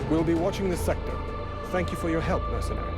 We'll be watching this sector. Thank you for your help, mercenary.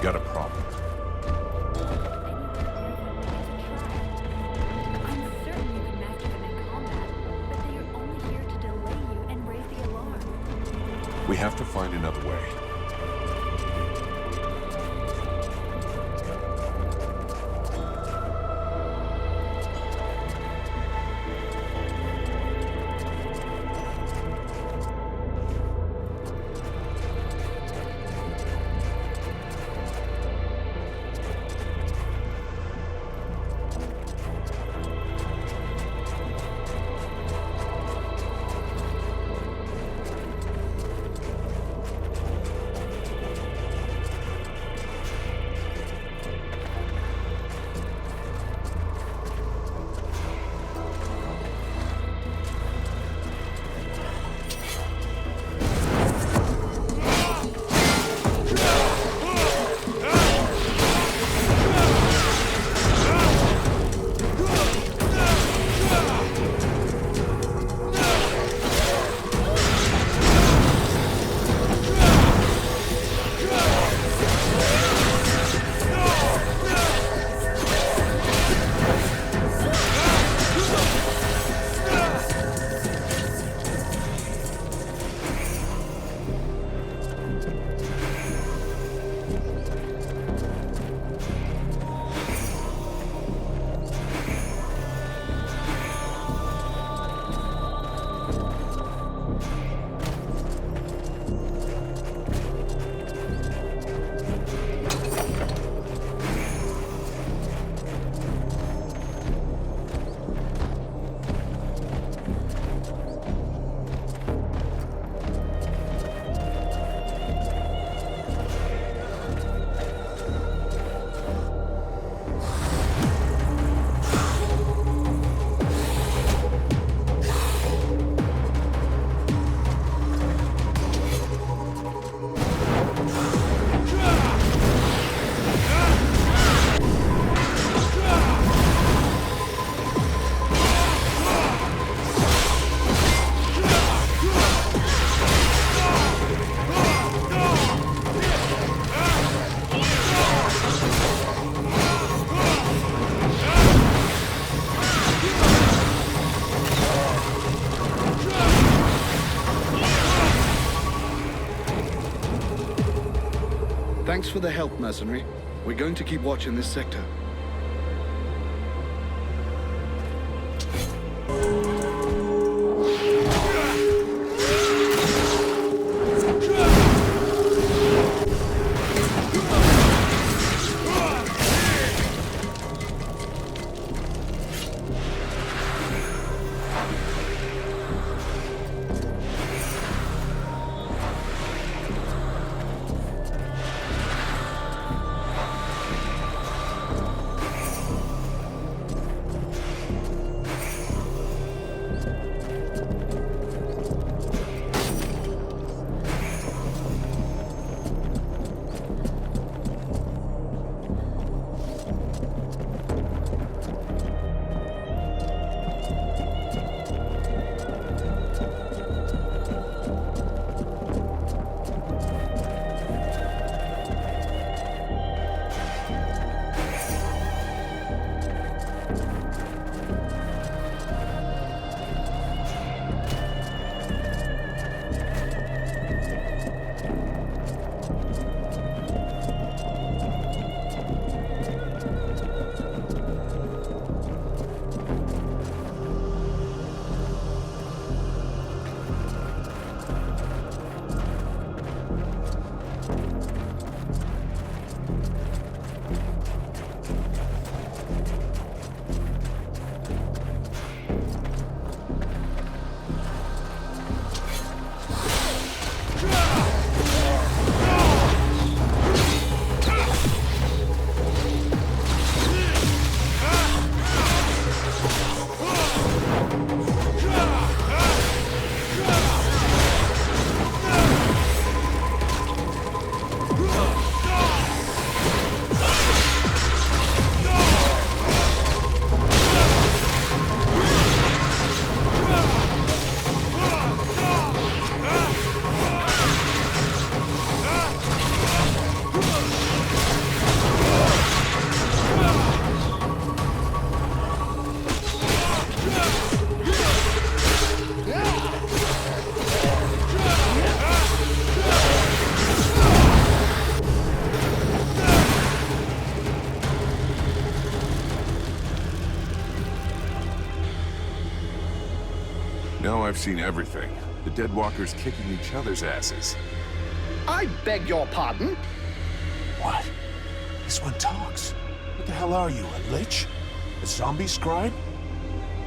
got a problem. I'm certain you can master them in combat, but they are only here to delay you and raise the alarm. We have to find another way. Thanks for the help, mercenary. We're going to keep watch in this sector. I've seen everything. The dead walkers kicking each other's asses. I beg your pardon? What? This one talks. What the hell are you, a lich? A zombie scribe?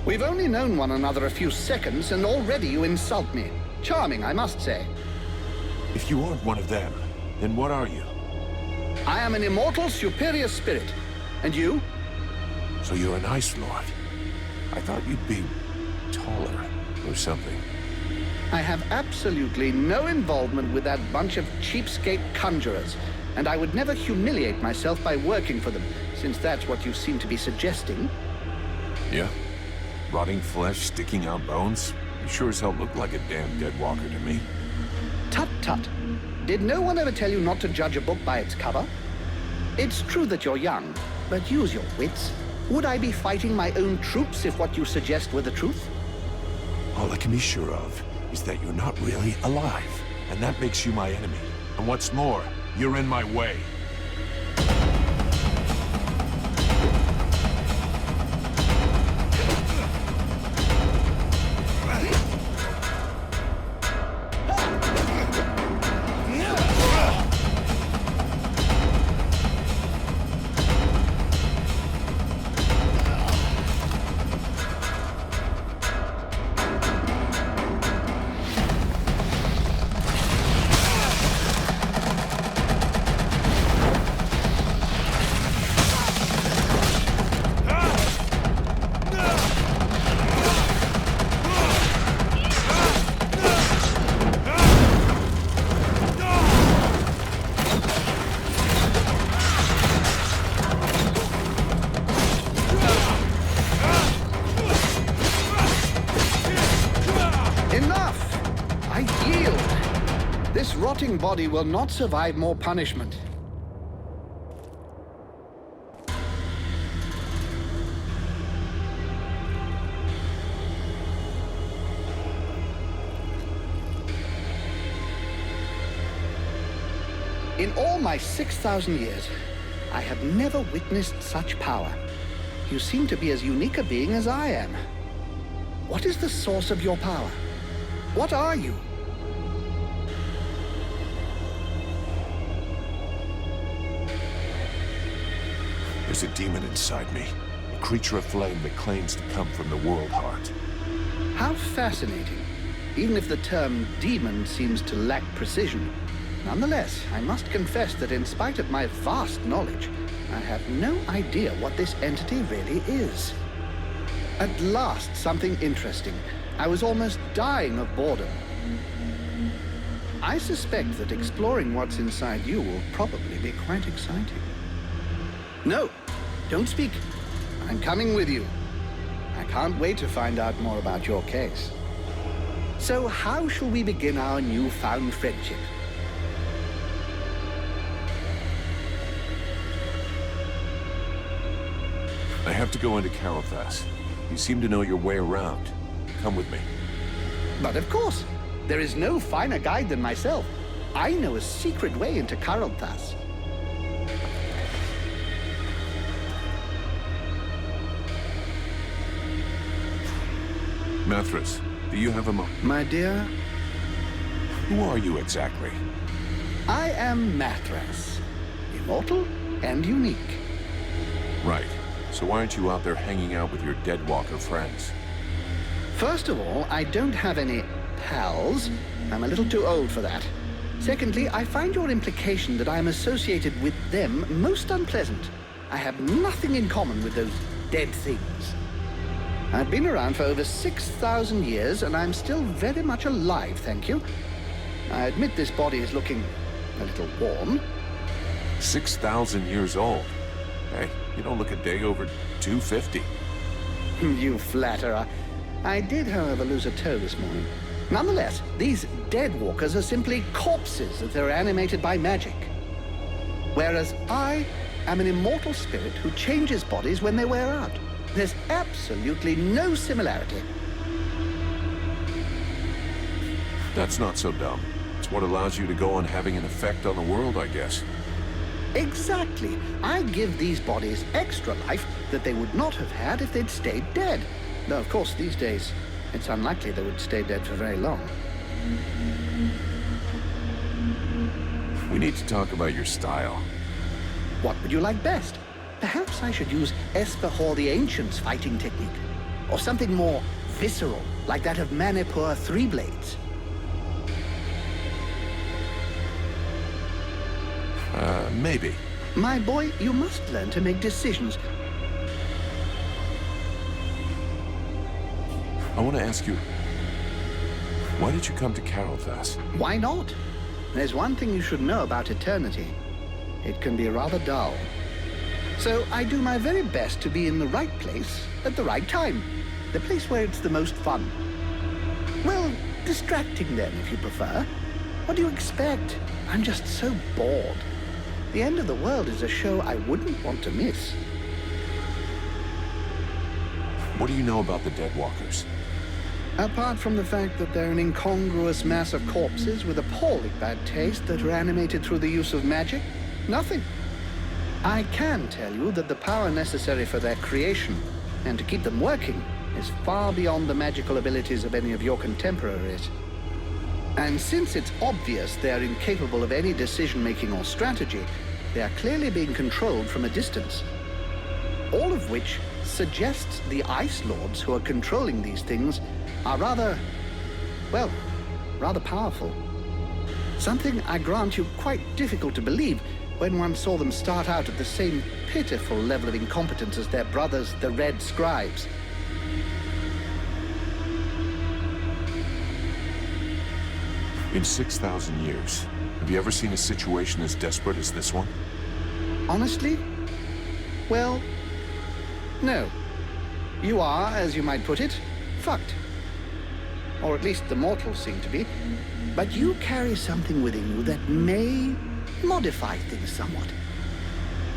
We've only known one another a few seconds, and already you insult me. Charming, I must say. If you aren't one of them, then what are you? I am an immortal superior spirit. And you? So you're an Ice Lord. I thought you'd be taller or something. I have absolutely no involvement with that bunch of cheapskate conjurers, and I would never humiliate myself by working for them, since that's what you seem to be suggesting. Yeah? Rotting flesh, sticking out bones? You sure as hell look like a damn dead walker to me. Tut tut. Did no one ever tell you not to judge a book by its cover? It's true that you're young, but use your wits. Would I be fighting my own troops if what you suggest were the truth? All I can be sure of is that you're not really alive, and that makes you my enemy. And what's more, you're in my way. Rotting body will not survive more punishment. In all my 6,000 years, I have never witnessed such power. You seem to be as unique a being as I am. What is the source of your power? What are you? There's a demon inside me, a creature of flame that claims to come from the world heart. How fascinating. Even if the term demon seems to lack precision. Nonetheless, I must confess that in spite of my vast knowledge, I have no idea what this entity really is. At last, something interesting. I was almost dying of boredom. I suspect that exploring what's inside you will probably be quite exciting. No, don't speak. I'm coming with you. I can't wait to find out more about your case. So how shall we begin our newfound friendship? I have to go into Carathas. You seem to know your way around. Come with me. But of course, there is no finer guide than myself. I know a secret way into Carathas. Mathras, do you have a moment? My dear, Who are you exactly? I am Mathras. Immortal and unique. Right. So why aren't you out there hanging out with your dead walker friends? First of all, I don't have any pals. I'm a little too old for that. Secondly, I find your implication that I am associated with them most unpleasant. I have nothing in common with those dead things. I've been around for over 6,000 years, and I'm still very much alive, thank you. I admit this body is looking a little worn. 6,000 years old. Hey, you don't look a day over 250. You flatterer. I did, however, lose a toe this morning. Nonetheless, these dead walkers are simply corpses if they're animated by magic. Whereas I am an immortal spirit who changes bodies when they wear out. There's absolutely no similarity. That's not so dumb. It's what allows you to go on having an effect on the world, I guess. Exactly. I give these bodies extra life that they would not have had if they'd stayed dead. Though, of course, these days, It's unlikely they would stay dead for very long. We need to talk about your style. What would you like best? Perhaps I should use Esperhor the Ancient's fighting technique. Or something more visceral, like that of Manipur Three Blades. Maybe. My boy, you must learn to make decisions. I want to ask you, why did you come to Carolthas? Why not? There's one thing you should know about eternity. It can be rather dull. So I do my very best to be in the right place at the right time. The place where it's the most fun. Well, distracting then, if you prefer. What do you expect? I'm just so bored. The End of the World is a show I wouldn't want to miss. What do you know about the Dead Walkers? Apart from the fact that they're an incongruous mass of corpses with appalling bad taste that are animated through the use of magic, nothing. I can tell you that the power necessary for their creation and to keep them working is far beyond the magical abilities of any of your contemporaries. And since it's obvious they're incapable of any decision-making or strategy, they are clearly being controlled from a distance. All of which suggests the Ice Lords who are controlling these things are rather powerful. Something, I grant you, quite difficult to believe when one saw them start out at the same pitiful level of incompetence as their brothers, the Red Scribes. In 6,000 years, have you ever seen a situation as desperate as this one? Honestly? Well, no. You are, as you might put it, fucked. Or at least the mortals seem to be. But you carry something within you that may modify things somewhat.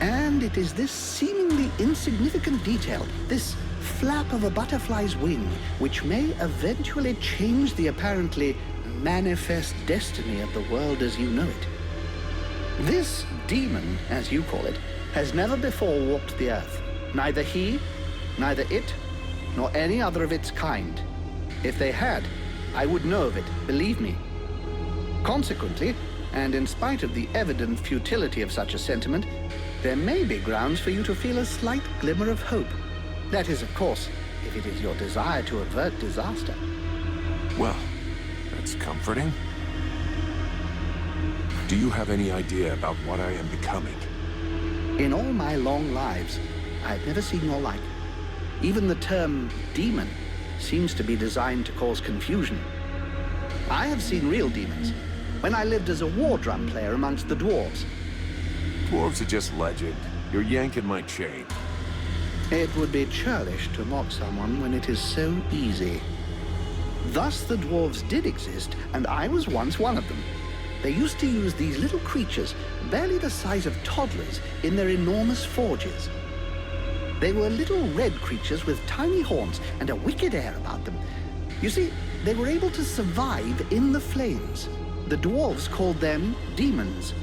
And it is this seemingly insignificant detail, this flap of a butterfly's wing, which may eventually change the apparently manifest destiny of the world as you know it. This demon, as you call it, has never before walked the earth. Neither he, neither it, nor any other of its kind. If they had, I would know of it, believe me. Consequently, and in spite of the evident futility of such a sentiment, there may be grounds for you to feel a slight glimmer of hope. That is, of course, if it is your desire to avert disaster. Well, that's comforting. Do you have any idea about what I am becoming? In all my long lives, I've never seen your like. Even the term demon seems to be designed to cause confusion. I have seen real demons when I lived as a war drum player amongst the dwarves. Dwarves are just legend. You're yanking my chain. It would be churlish to mock someone when it is so easy. Thus the dwarves did exist, and I was once one of them. They used to use these little creatures, barely the size of toddlers, in their enormous forges. They were little red creatures with tiny horns and a wicked air about them. You see, they were able to survive in the flames. The dwarves called them demons.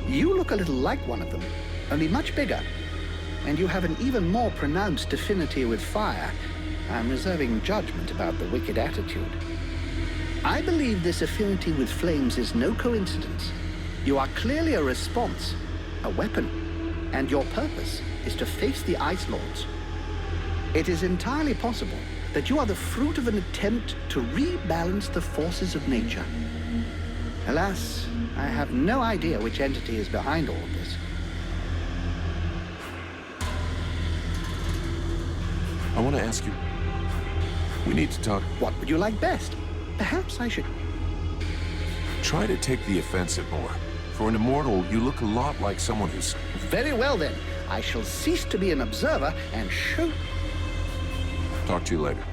You look a little like one of them, only much bigger. And you have an even more pronounced affinity with fire. I'm reserving judgment about the wicked attitude. I believe this affinity with flames is no coincidence. You are clearly a response, a weapon, and your purpose is to face the Ice Lords. It is entirely possible that you are the fruit of an attempt to rebalance the forces of nature. Alas, I have no idea which entity is behind all of this. I want to ask you, we need to talk. What would you like best? Perhaps I should... Try to take the offensive more. For an immortal, you look a lot like someone who's... Very well then. I shall cease to be an observer and show... Talk to you later.